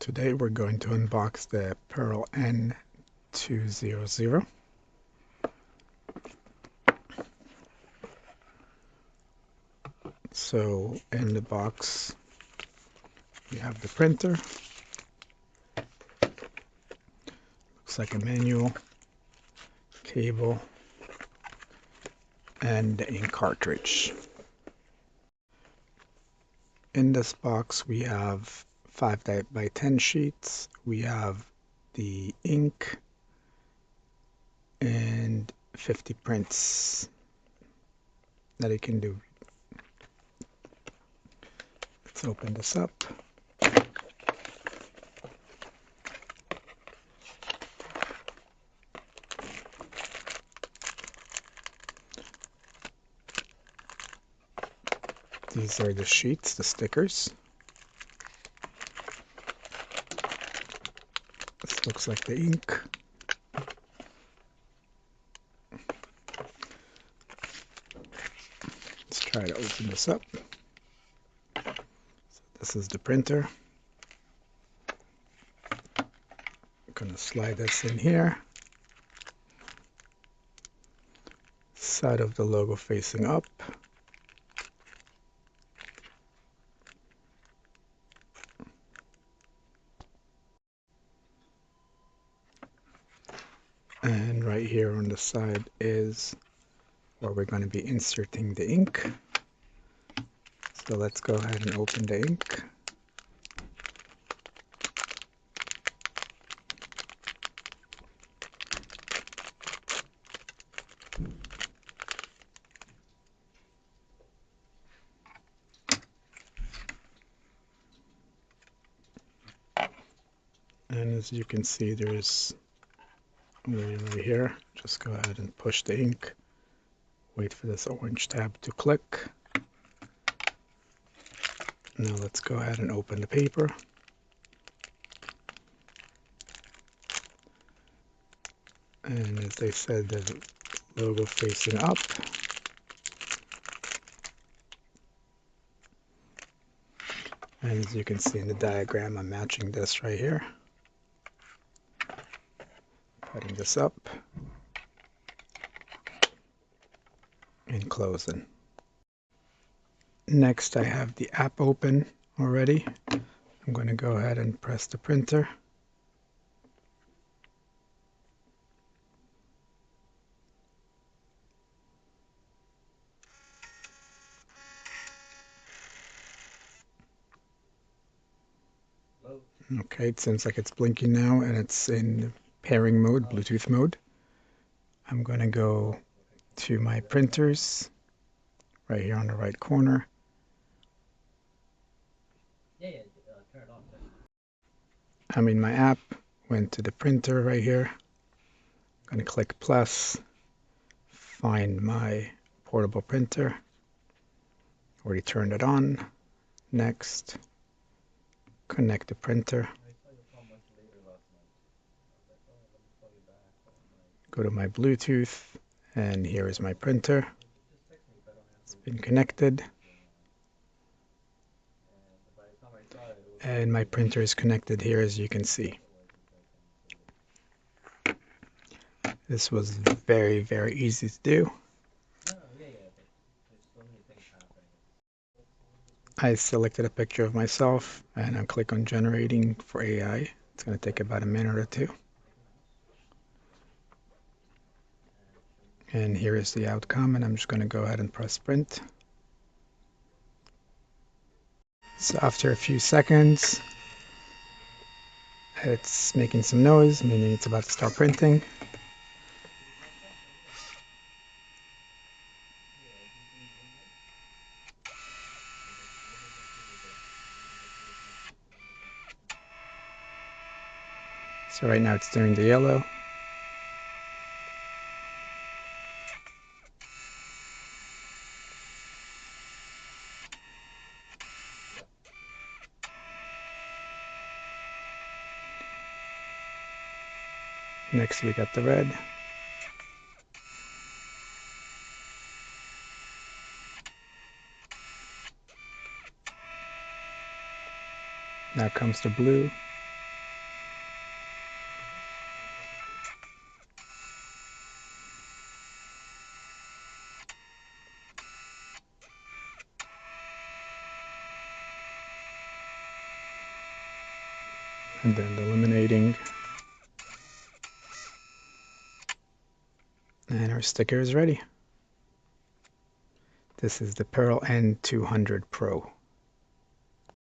Today we're going to unbox the Pearl N200. So in the box we have the printer, looks like a manual, cable, and the ink cartridge. In this box we have 5x10 sheets, we have the ink, and 50 prints that it can do. Let's open this up. These are the sheets, the stickers. This looks like the ink. Let's try to open this up. So this is the printer. I'm going to slide this in here. Side of the logo facing up. And right here on the side is where we're going to be inserting the ink. So let's go ahead and open the ink. And as you can see, there's one right here. Just go ahead and push the ink. Wait for this orange tab to click. Now let's go ahead and open the paper. And as I said, the logo facing up. And as you can see in the diagram, I'm matching this right here. Cutting this up and closing. Next, I have the app open already. I'm going to go ahead and press the printer. Okay, it seems like it's blinking now and it's in pairing mode, Bluetooth mode. I'm going to go to my printers right here on the right corner. I'm in my app, went to the printer right here. I'm going to click plus, find my portable printer. Already turned it on. Next, connect the printer. Go to my Bluetooth, and here is my printer. It's been connected. And my printer is connected here, as you can see. This was very, very easy to do. I selected a picture of myself, and I'll click on generating for AI. It's going to take about a minute or two. And here is the outcome, and I'm just going to go ahead and press print. So after a few seconds, it's making some noise, meaning it's about to start printing. So right now it's turning to yellow. Next we got the red. Now comes the blue. and then eliminating. And our sticker is ready. This is the Pearl N200 Pro.